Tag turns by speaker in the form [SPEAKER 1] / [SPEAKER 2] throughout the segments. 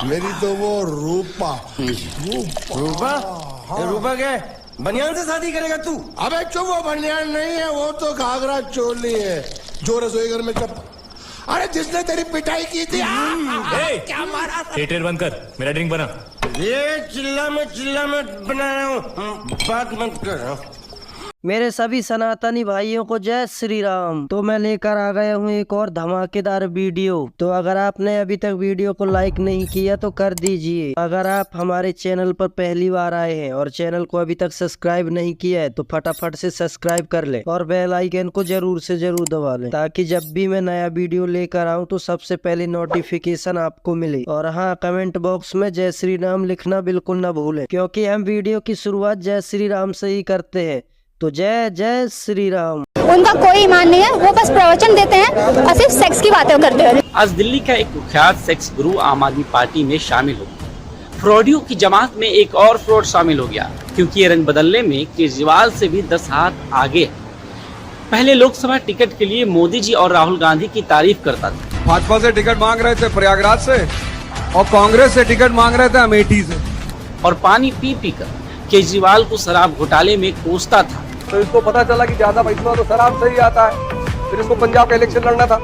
[SPEAKER 1] मेरी तो वो रूपा
[SPEAKER 2] रूपा रूपा क्या है? बनियान से शादी करेगा तू?
[SPEAKER 1] अबे चुप, वो बनियान नहीं है, वो तो घाघरा चोली है जो रसोई घर में चप। अरे जिसने तेरी पिटाई की थी क्या मारा?
[SPEAKER 3] थिएटर बंद कर, मेरा ड्रिंक बना।
[SPEAKER 2] ये चिल्ला मत बना रहा हूँ, बात मत कर।
[SPEAKER 4] मेरे सभी सनातनी भाइयों को जय श्री राम। तो मैं लेकर आ गया हूँ एक और धमाकेदार वीडियो। तो अगर आपने अभी तक वीडियो को लाइक नहीं किया तो कर दीजिए। अगर आप हमारे चैनल पर पहली बार आए हैं और चैनल को अभी तक सब्सक्राइब नहीं किया है तो फटाफट से सब्सक्राइब कर ले और बेल आइकन को जरूर से जरूर दबा लें, ताकि जब भी मैं नया वीडियो लेकर आऊँ तो सबसे पहले नोटिफिकेशन आपको मिले। और हाँ, कमेंट बॉक्स में जय श्री राम लिखना बिल्कुल न भूलें, क्योंकि हम वीडियो की शुरुआत जय श्री राम से ही करते हैं। तो जय जय श्री राम।
[SPEAKER 5] उनका कोई ईमान नहीं है, वो बस प्रवचन देते हैं और सिर्फ सेक्स की बातें करते हैं।
[SPEAKER 6] आज दिल्ली का एक कुख्यात सेक्स गुरु आम आदमी पार्टी में शामिल हो गया। फ्रॉडियों की जमात में एक और फ्रॉड शामिल हो गया, क्योंकि ये रंग बदलने में केजरीवाल से भी 10 हाथ आगे है। पहले लोकसभा टिकट के लिए मोदी जी और राहुल गांधी की तारीफ करता था।
[SPEAKER 7] भाजपा से टिकट मांग रहे थे प्रयागराज से और कांग्रेस से टिकट मांग रहे थे अमेठी से,
[SPEAKER 6] और पानी पी पी कर केजरीवाल को शराब घोटाले में कोसता था।
[SPEAKER 7] तो इसको पता चला कि ज्यादा पैसा तो शराब से ही आता है, फिर इसको पंजाब का इलेक्शन लड़ना था,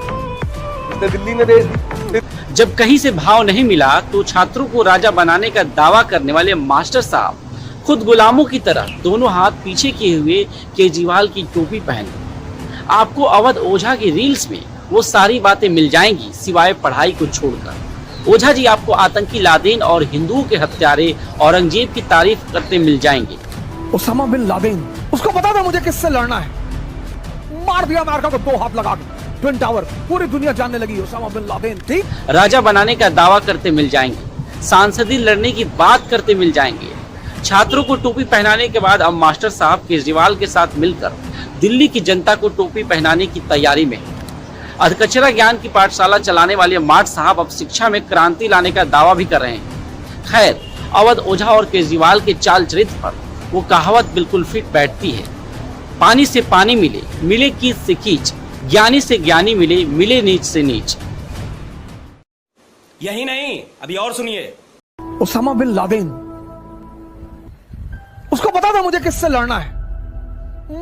[SPEAKER 7] इसने दिल्ली में भेज दी।
[SPEAKER 6] जब कहीं से भाव नहीं मिला तो छात्रों को राजा बनाने का दावा करने वाले मास्टर साहब खुद गुलामों की तरह दोनों हाथ पीछे किए हुए केजरीवाल की टोपी पहने। आपको अवध ओझा की रील्स में वो सारी बातें मिल जाएंगी, सिवाय पढ़ाई को छोड़कर। ओझा जी आपको आतंकी लादेन और हिंदुओं के हत्यारे औरंगजेब की तारीफ करते मिल जाएंगे।
[SPEAKER 7] ओसामा बिन लादेन, उसको पता था मुझे किससे लड़ना है, मार दिया अमेरिका को 2 हाथ लगा के, ट्विन टावर, पूरी दुनिया जानने लगी ओसामा बिन लादेन। ठीक,
[SPEAKER 6] राजा बनाने का दावा करते मिल जाएंगे, सांसदीय लड़ने की बात करते मिल जाएंगे। छात्रों को टोपी पहनाने के बाद अब मास्टर साहब केजरीवाल के साथ मिलकर दिल्ली की जनता को टोपी पहनाने की तैयारी में है। अधकचरा ज्ञान की पाठशाला चलाने वाले माट साहब अब शिक्षा में क्रांति लाने का दावा भी कर रहे हैं। खैर, अवध ओझा और केजरीवाल के चाल चरित्र पर वो कहावत बिल्कुल फिट बैठती है। पानी से पानी मिले, मिले कीच से कीच, ज्ञानी से ज्ञानी मिले, मिले नीच से नीच।
[SPEAKER 2] यही नहीं, अभी और सुनिए।
[SPEAKER 7] ओसामा बिन लादेन, उसको पता था मुझे किससे लड़ना है,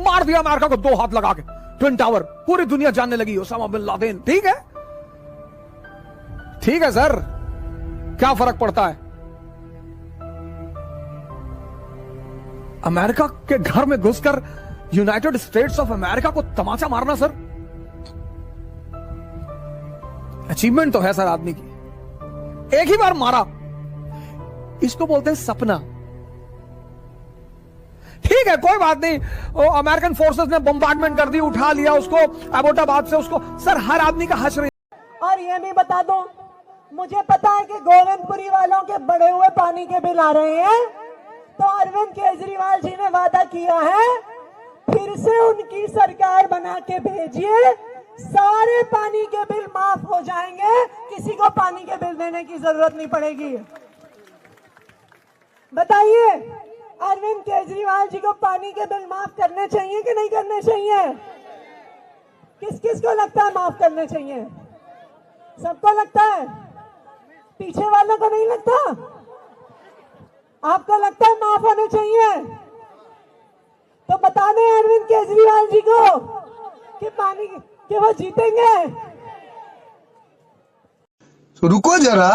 [SPEAKER 7] मार दिया अमेरिका को 2 हाथ लगा के, ट्विन टावर, पूरी दुनिया जानने लगी ओसामा बिन लादेन। ठीक है, ठीक है सर, क्या फर्क पड़ता है? अमेरिका के घर में घुसकर यूनाइटेड स्टेट्स ऑफ अमेरिका को तमाचा मारना सर, अचीवमेंट तो है सर आदमी की। एक ही बार मारा, इसको बोलते हैं सपना। ठीक है, कोई बात नहीं, अमेरिकन फोर्सेस ने बम्बार्डमेंट कर दी, उठा लिया उसको एबोटाबाद से, उसको सर हर आदमी का हश्र।
[SPEAKER 8] और ये भी बता दो, मुझे पता है कि गोविंदपुरी वालों के बढ़े हुए पानी के बिल आ रहे हैं, तो अरविंद केजरीवाल जी ने वादा किया है फिर से उनकी सरकार बना के भेजिए, सारे पानी के बिल माफ हो जाएंगे, किसी को पानी के बिल देने की जरूरत नहीं पड़ेगी। बताइए, अरविंद केजरीवाल जी को पानी के बिल माफ करने चाहिए कि नहीं करने चाहिए? किस किस को लगता है माफ करने चाहिए? सबको लगता है, पीछे वालों को नहीं लगता? आपको लगता है माफ होने चाहिए? तो बता दें अरविंद केजरीवाल जी को कि पानी कि वो जीतेंगे।
[SPEAKER 9] तो रुको जरा,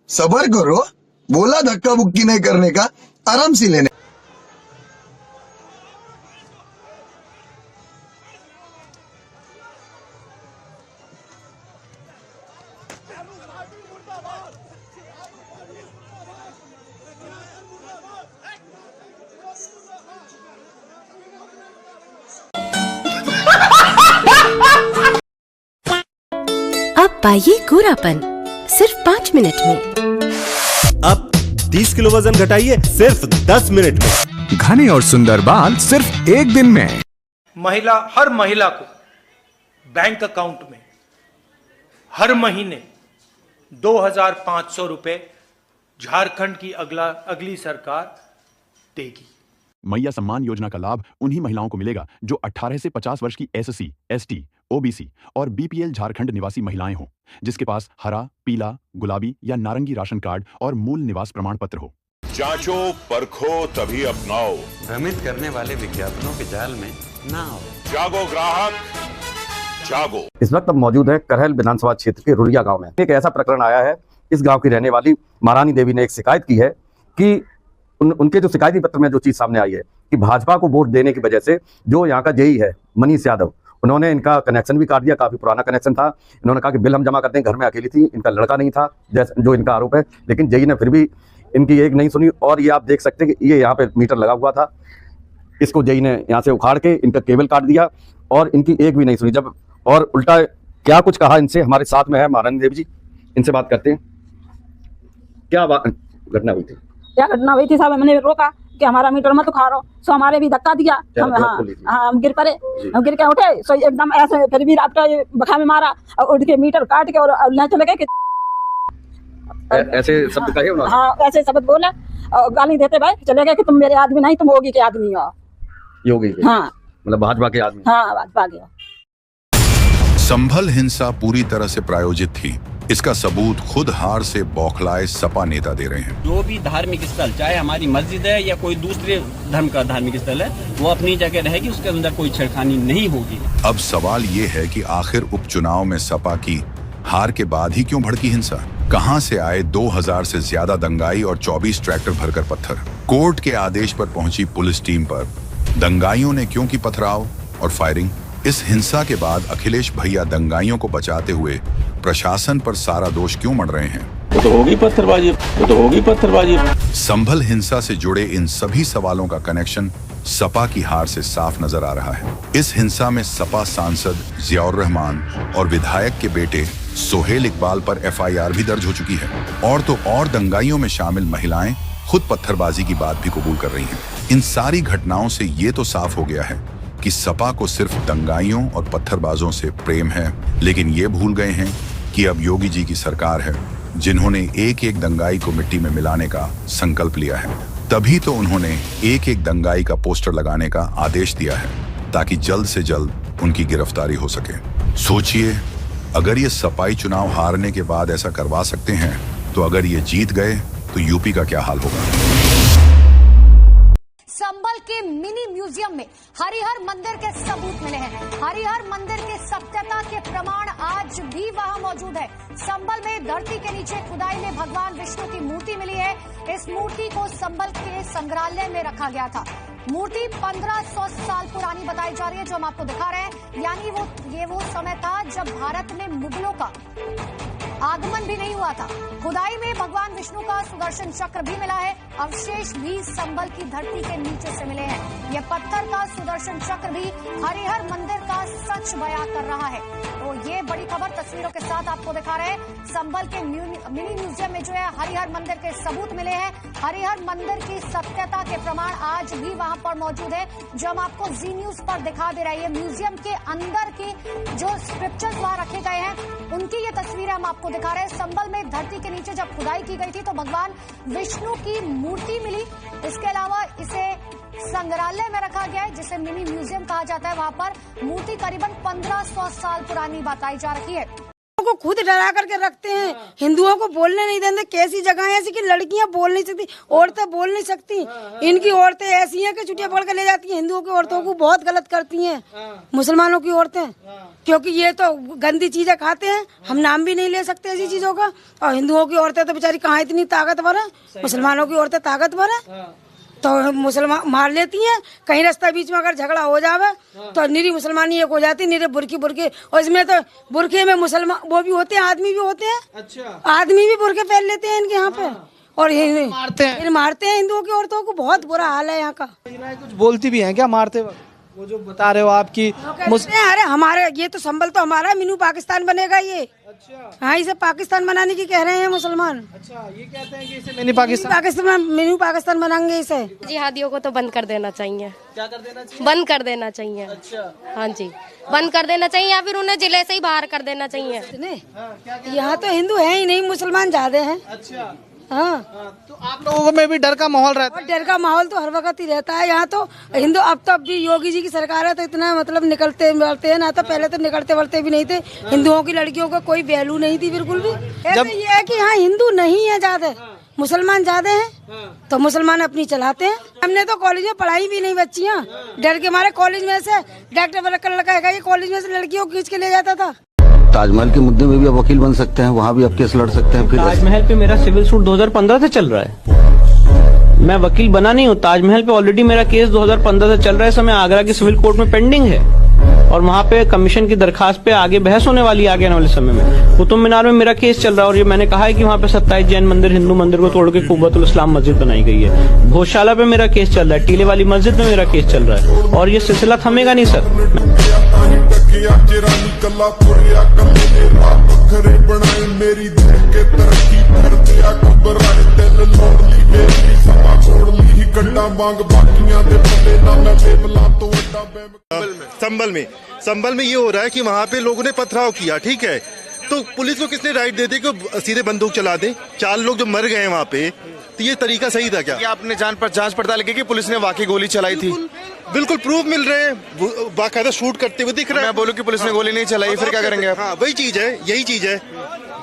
[SPEAKER 9] सब्र करो, बोला धक्का बुक्की नहीं करने का, आराम से लेने।
[SPEAKER 10] अब पाइए गोरापन सिर्फ 5 मिनट में।
[SPEAKER 11] अब 30 किलो वजन घटाइए सिर्फ 10 मिनट में।
[SPEAKER 12] घने और सुंदर बाल सिर्फ 1 दिन में।
[SPEAKER 13] हर महिला को बैंक अकाउंट में हर महीने 2,500 रुपए झारखंड की अगली सरकार देगी।
[SPEAKER 14] मैया सम्मान योजना का लाभ उन्हीं महिलाओं को मिलेगा जो 18 से 50 वर्ष की एससी, एसटी,
[SPEAKER 12] ओबीसी और बीपीएल झारखंड निवासी महिलाएं हों, जिसके पास हरा, पीला, गुलाबी या नारंगी राशन कार्ड और मूल निवास प्रमाण पत्र हो।
[SPEAKER 14] जांचो, परखो, तभी अपनाओ।
[SPEAKER 15] भ्रमित करने वाले विज्ञापनों के जाल में ना आओ।
[SPEAKER 14] जागो ग्राहक, जागो।
[SPEAKER 16] इस वक्त हम मौजूद हैं करहल विधानसभा क्षेत्र के रुलिया गांव में। एक ऐसा प्रकरण आया है, इस गांव की रहने वाली महारानी देवी ने एक शिकायत की है कि उनके जो शिकायती पत्र में जो चीज सामने आई है कि भाजपा को वोट देने की वजह से जो यहाँ का जेई है मनीष यादव, उन्होंने इनका कनेक्शन भी काट दिया। काफी पुराना कनेक्शन था। इन्होंने कहा कि बिल हम जमा करते हैं, घर में अकेली थी, इनका लड़का नहीं था, जैसे जो इनका आरोप है। लेकिन जेई ने फिर भी इनकी एक नहीं सुनी। और ये आप देख सकते हैं कि ये यहाँ पे मीटर लगा हुआ था, इसको जेई ने यहाँ से उखाड़ के इनका केबल काट दिया और इनकी एक भी नहीं सुनी। जब और उल्टा क्या कुछ कहा इनसे। हमारे साथ में है महारानी देवी जी, इनसे बात करते हैं। क्या घटना हुई थी?
[SPEAKER 17] क्या घटना हुई थी साहब? मैंने रोका कि हमारा मीटर मत उखाड़ो, सो हमारे भी धक्का दिया। हम हम गिर पड़े, हम गिर के उठे, सो एकदम ऐसे फिर भी आपका बखा में मारा और उठ के मीटर काट के और ले चले गए।
[SPEAKER 16] ऐसे शब्द कहे उन्होंने?
[SPEAKER 17] हाँ, ऐसे शब्द बोले और गाली देते भाई चले गए कि तुम मेरे आदमी नहीं, तुम योगी के आदमी हो।
[SPEAKER 16] योगी के? हाँ, मतलब भाजपा के आदमी?
[SPEAKER 17] हाँ, भाजपा के।
[SPEAKER 14] संभल हिंसा पूरी तरह से प्रायोजित थी। इसका सबूत खुद हार से बौखलाए सपा नेता दे रहे हैं।
[SPEAKER 6] जो भी धार्मिक स्थल, चाहे हमारी मस्जिद है या कोई दूसरे धर्म का धार्मिक स्थल है, वो अपनी जगह रहेगी, उसके अंदर कोई छेड़खानी नहीं होगी।
[SPEAKER 14] अब सवाल ये है कि आखिर उपचुनाव में सपा की हार के बाद ही क्यों भड़की हिंसा? कहां से आए 2000 से ज्यादा दंगाई और 24 ट्रैक्टर भरकर पत्थर? कोर्ट के आदेश पर पहुंची पुलिस टीम पर दंगाइयों ने क्यों की पथराव और फायरिंग? इस हिंसा के बाद अखिलेश भैया दंगाइयों को बचाते हुए प्रशासन पर सारा दोष क्यों मढ़ रहे हैं?
[SPEAKER 6] वो तो होगी पत्थरबाजी, वो तो होगी पत्थरबाजी।
[SPEAKER 14] संभल हिंसा से जुड़े इन सभी सवालों का कनेक्शन सपा की हार से साफ नजर आ रहा है। इस हिंसा में सपा सांसद जियाउर रहमान और विधायक के बेटे सोहेल इकबाल पर एफआईआर भी दर्ज हो चुकी है। और तो और दंगाइयों में शामिल महिलाएं खुद पत्थरबाजी की बात भी कबूल कर रही हैं। इन सारी घटनाओं से ये तो साफ हो गया है कि सपा को सिर्फ दंगाइयों और पत्थरबाजों से प्रेम है, लेकिन ये भूल गए हैं कि अब योगी जी की सरकार है, जिन्होंने एक एक दंगाई को मिट्टी में मिलाने का संकल्प लिया है। तभी तो उन्होंने एक एक दंगाई का पोस्टर लगाने का आदेश दिया है, ताकि जल्द से जल्द उनकी गिरफ्तारी हो सके। सोचिए, अगर ये सपाई चुनाव हारने के बाद ऐसा करवा सकते हैं, तो अगर ये जीत गए तो यूपी का क्या हाल होगा?
[SPEAKER 18] संभल के मिनी म्यूजियम में हरिहर मंदिर के सबूत मिले हैं। हरिहर मंदिर के सत्यता के प्रमाण आज भी वहां मौजूद है। संभल में धरती के नीचे खुदाई में भगवान विष्णु की मूर्ति मिली है। इस मूर्ति को संभल के संग्रहालय में रखा गया था। मूर्ति 1500 साल पुरानी बताई जा रही है, जो हम आपको दिखा रहे हैं। यानी ये वो समय था जब भारत में मुगलों का आगमन भी नहीं हुआ था। खुदाई में भगवान विष्णु का सुदर्शन चक्र भी मिला है। अवशेष भी संभल की धरती के नीचे से मिले हैं। यह पत्थर का सुदर्शन चक्र भी हरिहर मंदिर का सच बयां कर रहा है। तो ये बड़ी खबर तस्वीरों के साथ आपको दिखा रहे हैं। संभल के मिनी म्यूजियम में जो है हरिहर मंदिर के सबूत मिले हैं। हरिहर मंदिर की सत्यता के प्रमाण आज भी वहां पर मौजूद है, जो हम आपको जी न्यूज पर दिखा दे रही है। म्यूजियम के अंदर के जो स्क्रिप्चर्स वहां रखे गए हैं, उनकी ये तस्वीरें हम आपको दिखा रहे हैं। संभल में धरती के नीचे जब खुदाई की गई थी तो भगवान विष्णु की मूर्ति मिली। इसके अलावा इसे संग्रहालय में रखा गया है, जिसे मिनी म्यूजियम कहा जाता है। वहां पर मूर्ति करीबन 1500 साल पुरानी बताई जा रही है।
[SPEAKER 19] को खुद डरा करके रखते हैं, हिंदुओं को बोलने नहीं देते। कैसी जगह है ऐसी कि लड़कियां बोल नहीं सकती, औरतें बोल नहीं सकती। इनकी औरतें ऐसी हैं कि चुटिया पकड़ के ले जाती हैं। हिंदुओं की औरतों को बहुत गलत करती हैं, मुसलमानों की औरतें, क्योंकि ये तो गंदी चीजें खाते हैं। हम नाम भी नहीं ले सकते ऐसी चीजों का। और हिंदुओं की औरतें तो बेचारी कहाँ इतनी ताकतवर है, मुसलमानों की औरतें ताकतवर है तो मुसलमान मार लेती हैं। कहीं रास्ता बीच में अगर झगड़ा हो जावे तो निरी मुसलमानी एक हो जाती, निरे बुरके। और इसमें तो बुरके में मुसलमान वो भी होते हैं, आदमी भी होते हैं। अच्छा, आदमी भी बुरके पहन लेते हैं इनके यहाँ पे और मारते हैं हिंदुओं की औरतों को। बहुत बुरा हाल है यहाँ का।
[SPEAKER 7] कुछ बोलती भी हैं क्या मारते वक्त? वो जो बता रहे हो आपकी
[SPEAKER 19] अरे हमारे ये तो संभल तो हमारा मिनी पाकिस्तान बनेगा ये। अच्छा, हाँ, इसे पाकिस्तान बनाने की कह रहे हैं मुसलमान। अच्छा, ये कहते हैं कि इसे मिनी पाकिस्तान बनाएंगे इसे।
[SPEAKER 20] जिहादियों को तो बंद कर देना चाहिए।
[SPEAKER 7] क्या कर देना चाहिए?
[SPEAKER 20] बंद कर देना चाहिए।
[SPEAKER 7] अच्छा,
[SPEAKER 20] हाँ जी, बंद कर देना चाहिए या फिर उन्हें जिले से ही बाहर कर देना चाहिए।
[SPEAKER 19] यहाँ तो हिंदू है ही नहीं, मुसलमान ज्यादा हैं।
[SPEAKER 7] अच्छा,
[SPEAKER 19] हाँ।
[SPEAKER 7] तो आप लोगों में भी डर का माहौल रहता
[SPEAKER 19] है? डर का माहौल तो हर वक्त ही रहता है यहाँ तो। हिंदू अब भी योगी जी की सरकार है तो इतना मतलब निकलते बढ़ते हैं ना, तो पहले तो निकलते बढ़ते भी नहीं थे। हिंदुओं की लड़कियों का कोई वैल्यू नहीं थी बिल्कुल भी। जब ये है कि हाँ हिंदू नहीं है ज्यादा, मुसलमान ज्यादा हैं, तो मुसलमान अपनी चलाते हैं। हमने तो कॉलेज में पढ़ाई भी नहीं बच्चियाँ, डर के मारे कॉलेज में से डॉक्टर लड़का है ये कॉलेज में से लड़कियों को खींच के ले जाता था।
[SPEAKER 21] ताजमहल के मुद्दे में भी आप वकील बन सकते हैं, वहाँ भी आप केस लड़ सकते हैं। फिर
[SPEAKER 22] ताजमहल पे मेरा सिविल सूट 2015 से चल रहा है, मैं वकील बना नहीं हूँ। ताजमहल पे ऑलरेडी मेरा केस 2015 से चल रहा है। समय आगरा की सिविल कोर्ट में पेंडिंग है और वहाँ पे कमीशन की दरखास्त पे आगे बहस होने वाली है आगे वाले समय में। कुतुब मीनार में मेरा केस चल रहा है और ये मैंने कहा है कि वहाँ पे 27 जैन मंदिर, हिंदू मंदिर को तोड़ के कुव्वतुल इस्लाम मस्जिद बनाई गई है। भोजशाला पे मेरा केस चल रहा है, टीले वाली मस्जिद में मेरा केस चल रहा है और ये सिलसिला थमेगा नहीं सर।
[SPEAKER 23] संभल में ये हो रहा है कि वहाँ पे लोगों ने पथराव किया, ठीक है, तो पुलिस को किसने राइट दे दी कि सीधे बंदूक चला दे? 4 लोग जो मर गए वहाँ पे, तो ये तरीका सही था क्या?
[SPEAKER 24] आपने जांच पड़ताल की कि पुलिस ने वाकई गोली चलाई थी?
[SPEAKER 23] बिल्कुल प्रूफ मिल रहे हैं, बाकायदा शूट करते हुए दिख रहा है।
[SPEAKER 24] मैं बोलूं कि पुलिस ने गोली नहीं चलाई, फिर क्या करेंगे आप?
[SPEAKER 23] हाँ वही चीज है, यही चीज है।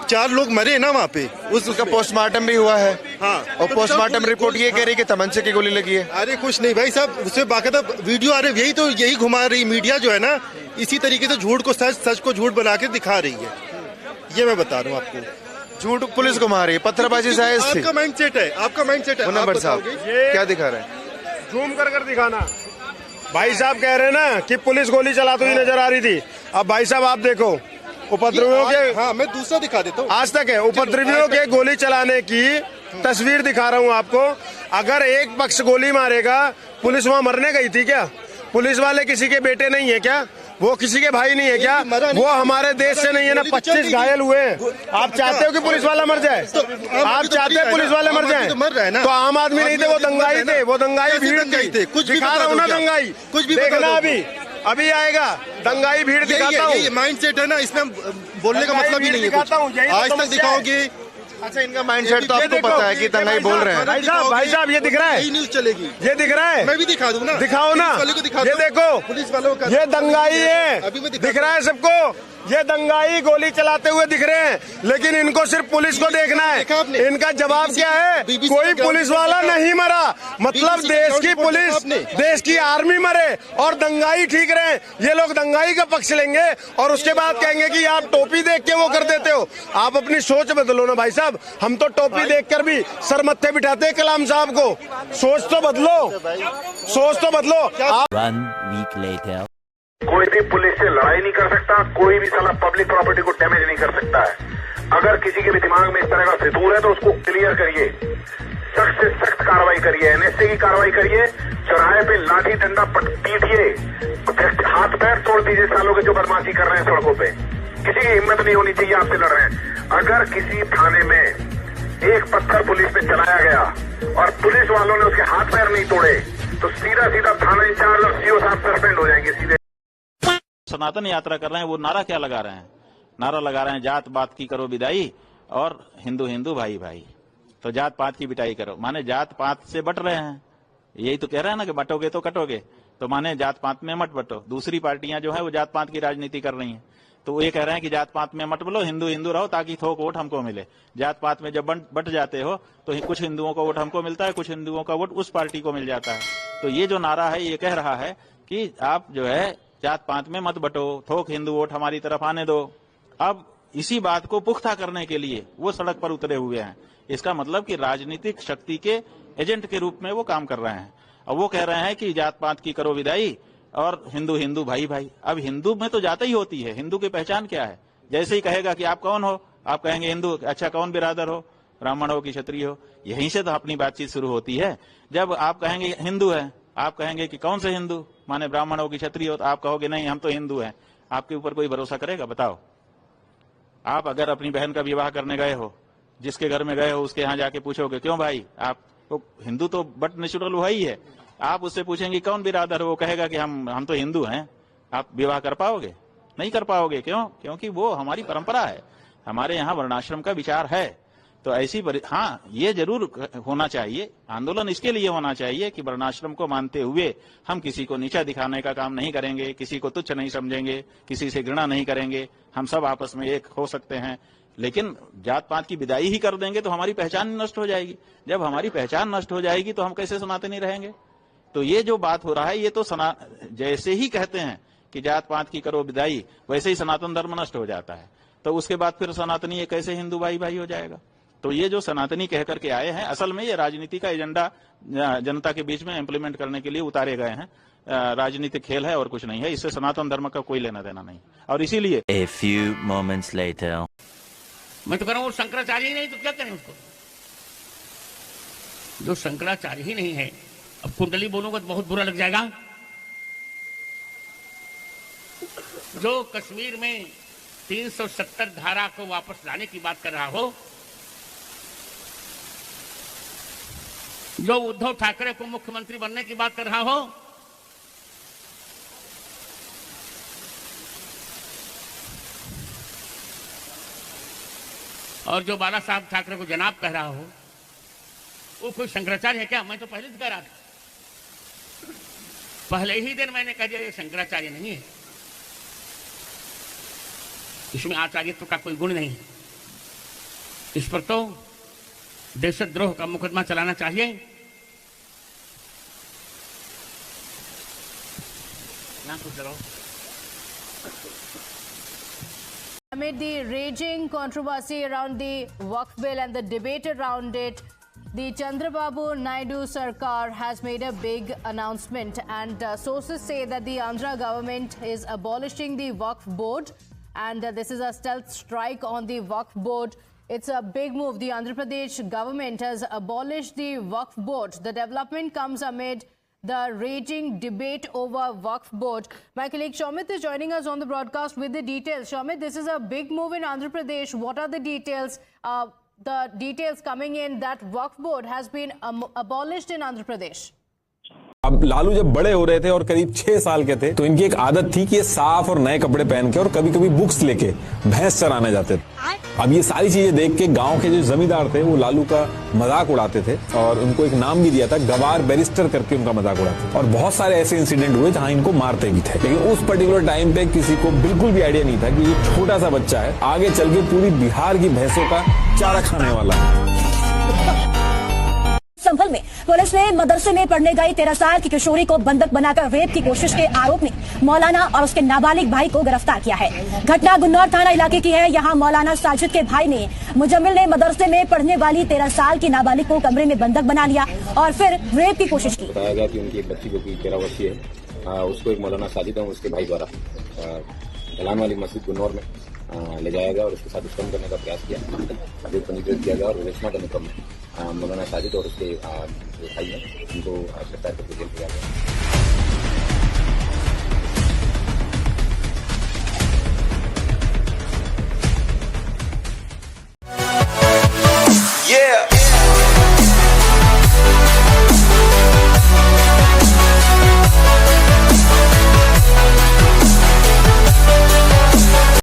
[SPEAKER 23] 4 लोग मरे ना वहाँ पे,
[SPEAKER 24] उसका पोस्टमार्टम भी हुआ है।
[SPEAKER 23] हाँ,
[SPEAKER 24] और पोस्टमार्टम रिपोर्ट ये कह रही है कि तमंचे की गोली लगी है।
[SPEAKER 23] अरे कुछ नहीं भाई साहब, उससे बाकायदा वीडियो आ रही, यही घुमा रही मीडिया जो है ना, इसी तरीके से झूठ को सच को झूठ बना के दिखा रही है। ये मैं बता रहा हूँ आपको,
[SPEAKER 24] झूठ पुलिस को मार रही है, पत्थरबाजी जायज थी।
[SPEAKER 23] आपका माइंडसेट है, आपका माइंडसेट है।
[SPEAKER 24] नंबर साहब क्या दिखा रहे हैं?
[SPEAKER 25] जूम कर दिखाना। भाई साहब कह रहे हैं ना कि पुलिस गोली चलाती हुई नजर आ रही थी। अब भाई साहब आप देखो, उपद्रवियों के,
[SPEAKER 23] हाँ मैं दूसरा दिखा देता हूँ,
[SPEAKER 25] आज तक है उपद्रवियों के गोली चलाने की तस्वीर दिखा रहा हूँ आपको। अगर एक पक्ष गोली मारेगा, पुलिस वहाँ मरने गई थी क्या? पुलिस वाले किसी के बेटे नहीं है क्या? वो किसी के भाई नहीं है क्या? वो हमारे देश से नहीं है ना? 25 घायल हुए। आप चाहते हो कि पुलिस वाला मर जाए? आप चाहते हैं पुलिस वाले मर जाए? तो आम आदमी नहीं थे, वो दंगाई थे, वो दंगाई भीड़ थे। कुछ दिखा रहा हूँ ना दंगाई, कुछ भी देखना अभी आएगा। दंगाई भीड़ दिखाता हूँ।
[SPEAKER 23] ये माइंडसेट है ना, इसमें बोलने का मतलब ही नहीं है कुछ। आज तक दिखाओगे।
[SPEAKER 24] अच्छा, इनका माइंडसेट तो आपको पता है कि दंगाई बोल रहे हैं।
[SPEAKER 25] भाई साहब ये दिख रहा है,
[SPEAKER 23] न्यूज चलेगी,
[SPEAKER 25] ये दिख रहा है,
[SPEAKER 23] मैं भी दिखा दूँ ना,
[SPEAKER 25] दिखाओ ना, ये देखो
[SPEAKER 23] पुलिस वालों का,
[SPEAKER 25] ये दंगाई है, दिख रहा है सबको। ये दंगाई गोली चलाते हुए दिख रहे हैं, लेकिन इनको सिर्फ पुलिस को देखना है। इनका जवाब क्या है? कोई पुलिस वाला नहीं मरा, मतलब देश की पुलिस, देश की आर्मी मरे और दंगाई ठीक रहे। ये लोग दंगाई का पक्ष लेंगे और उसके बाद कहेंगे कि आप टोपी देख के वो कर देते हो। आप अपनी सोच बदलो ना भाई साहब। हम तो टोपी देखकर भी सर मत्थे बिठाते हैं कलाम साहब को। सोच तो बदलो, सोच तो बदलो।
[SPEAKER 26] 1 week later.
[SPEAKER 27] कोई भी पुलिस से लड़ाई नहीं कर सकता, कोई भी साला पब्लिक प्रॉपर्टी को डैमेज नहीं कर सकता है। अगर किसी के भी दिमाग में इस तरह का फितूर है तो उसको क्लियर करिए, सख्त से सख्त कार्रवाई करिए, एनएसए की कार्रवाई करिए, चौराहे पे लाठी डंडा पीटिए, हाथ पैर तोड़ दीजिए सालों के जो बदमाशी कर रहे हैं सड़कों पे। किसी की हिम्मत नहीं होनी चाहिए आपसे लड़ रहे हैं। अगर किसी थाने में एक पत्थर पुलिस पे चलाया गया और पुलिस वालों ने उसके हाथ पैर नहीं तोड़े तो सीधा थाना इंचार्ज और सीओ साहब सस्पेंड हो जाएंगे सीधे।
[SPEAKER 28] सनातन यात्रा कर रहे हैं, वो नारा क्या लगा रहे हैं? नारा लगा रहे हैं जात पात की करो विदाई और हिंदू हिंदू भाई भाई। तो जात पात की बिटाई करो, माने जात पात से बट रहे हैं। यही तो कह रहे हैं ना कि बटोगे तो कटोगे, तो माने जात पात में मत बटो। दूसरी पार्टियां जो है वो जात पात की राजनीति कर रही हैं, तो वो ये कह रहे हैं कि जात पात में मत बोलो, हिंदू हिंदू रहो ताकि थोक वोट हमको मिले। जात पात में जब बट जाते हो तो कुछ हिंदुओं का वोट हमको मिलता है, कुछ हिंदुओं का वोट उस पार्टी को मिल जाता है। तो ये जो नारा है ये कह रहा है कि आप जो है जात पात में मत बटो, थोक हिंदू वोट हमारी तरफ आने दो। अब इसी बात को पुख्ता करने के लिए वो सड़क पर उतरे हुए हैं। इसका मतलब कि राजनीतिक शक्ति के एजेंट के रूप में वो काम कर रहे हैं। अब वो कह रहे हैं कि जात पात की करो विदाई और हिंदू हिंदू भाई भाई। अब हिंदू में तो जात ही होती है, हिंदू की पहचान क्या है? जैसे ही कहेगा कि आप कौन हो, आप कहेंगे हिंदू। अच्छा कौन बिरादर हो, ब्राह्मण हो कि क्षत्रिय हो? यहीं से तो अपनी बातचीत शुरू होती है। जब आप कहेंगे हिंदू है, आप कहेंगे कि कौन से हिंदू, माने ब्राह्मण हो कि क्षत्रिय हो, तो आप कहोगे नहीं हम तो हिंदू हैं। आपके ऊपर कोई भरोसा करेगा? बताओ। आप अगर अपनी बहन का विवाह करने गए हो, जिसके घर में गए हो उसके यहाँ जाके पूछोगे क्यों भाई, आप तो हिंदू तो बट नेचुरल हुआ ही है। आप उससे पूछेंगे कौन बिरादर हो, वो कहेगा कि हम तो हिंदू हैं। आप विवाह कर पाओगे? नहीं कर पाओगे। क्यों? क्योंकि वो हमारी परंपरा है, हमारे यहाँ वर्णाश्रम का विचार है। तो ऐसी हाँ, ये जरूर होना चाहिए, आंदोलन इसके लिए होना चाहिए कि वर्णाश्रम को मानते हुए हम किसी को नीचा दिखाने का काम नहीं करेंगे, किसी को तुच्छ नहीं समझेंगे, किसी से घृणा नहीं करेंगे, हम सब आपस में एक हो सकते हैं। लेकिन जात पात की विदाई ही कर देंगे तो हमारी पहचान नष्ट हो जाएगी। जब हमारी पहचान नष्ट हो जाएगी तो हम कैसे सनातनी रहेंगे? तो ये जो बात हो रहा है, ये तो जैसे ही कहते हैं कि जात पात की करो विदाई, वैसे ही सनातन धर्म नष्ट हो जाता है। तो उसके बाद फिर सनातनी ये कैसे हिंदू भाई भाई हो जाएगा? तो ये जो सनातनी कह करके आए हैं, असल में ये राजनीति का एजेंडा जनता के बीच में इम्प्लीमेंट करने के लिए उतारे गए हैं। राजनीतिक खेल है और कुछ नहीं है, इससे सनातन धर्म का कोई लेना देना नहीं। और इसीलिए
[SPEAKER 26] A few moments later.
[SPEAKER 1] मैं तो कह रहा हूँ शंकराचार्य ही नहीं तो क्या करें उसको? जो शंकराचार्य ही नहीं है, अब कुंडली बोलूंगा तो बहुत बुरा लग जाएगा। जो कश्मीर में 370 धारा को वापस लाने की बात कर रहा हो, जो उद्धव ठाकरे को मुख्यमंत्री बनने की बात कर रहा हो, और जो बाला साहब ठाकरे को जनाब कह रहा हो, वो कोई शंकराचार्य है क्या? मैं तो पहले से कह रहा था, पहले ही दिन मैंने कह दिया ये शंकराचार्य नहीं है, इसमें आचार्यत्व का कोई गुण नहीं है। इस पर तो देशद्रोह का मुकदमा चलाना चाहिए। ना कुछ डरो।
[SPEAKER 18] Amid the raging controversy around the Waqf bill and the debate around it, the Chandrababu Naidu Sarkar has made a big announcement, and sources say that the Andhra government is abolishing the Waqf board, and this is a stealth strike on the Waqf board. It's a big move. The Andhra Pradesh government has abolished the Waqf board. The development comes amid the raging debate over Waqf board. My colleague Shamit is joining us on the broadcast with the details. Shamit, this is a big move in Andhra Pradesh. What are the details? The details coming in that Waqf board has been abolished in Andhra Pradesh.
[SPEAKER 2] अब लालू जब बड़े हो रहे थे और करीब 6 साल के थे, तो इनकी एक आदत थी कि ये साफ और नए कपड़े पहन के और कभी कभी बुक्स लेके भैंस चराने जाते थे। अब ये सारी चीजें देख के गांव के जो जमींदार थे वो लालू का मजाक उड़ाते थे और उनको एक नाम भी दिया था, गवार बैरिस्टर करके उनका मजाक उड़ाते थे। और बहुत सारे ऐसे इंसिडेंट हुए जहां इनको मारते भी थे। लेकिन उस पर्टिकुलर टाइम पे किसी को बिल्कुल भी आइडिया नहीं था कि ये छोटा सा बच्चा है, आगे चल के पूरी बिहार की भैंसों का चारा खाने वाला है।
[SPEAKER 3] संभल में पुलिस ने मदरसे में पढ़ने गई 13 साल की किशोरी को बंधक बनाकर रेप की कोशिश के आरोप में मौलाना और उसके नाबालिग भाई को गिरफ्तार किया है। घटना गुन्नौर थाना इलाके की है। यहां मौलाना साजिद के भाई ने मुजम्मिल ने मदरसे में पढ़ने वाली 13 साल की नाबालिग को कमरे में बंधक बना लिया और फिर रेप की कोशिश की।
[SPEAKER 4] बताया गया कि उनकी एक बच्ची जो कि 13 वर्षीय है, उसको एक मौलाना साजिद और उसके भाई द्वारा ढलान वाली मस्जिद गुन्नौर में ले जाया गया और उसके साथ दुष्कर्म करने का प्रयास किया, जो पंजीकृत किया गया और विवेचना करने क्रम में मौलाना साजिद और उसके जो भाई हैं उनको गिरफ्तार करके जेल भेजा गया।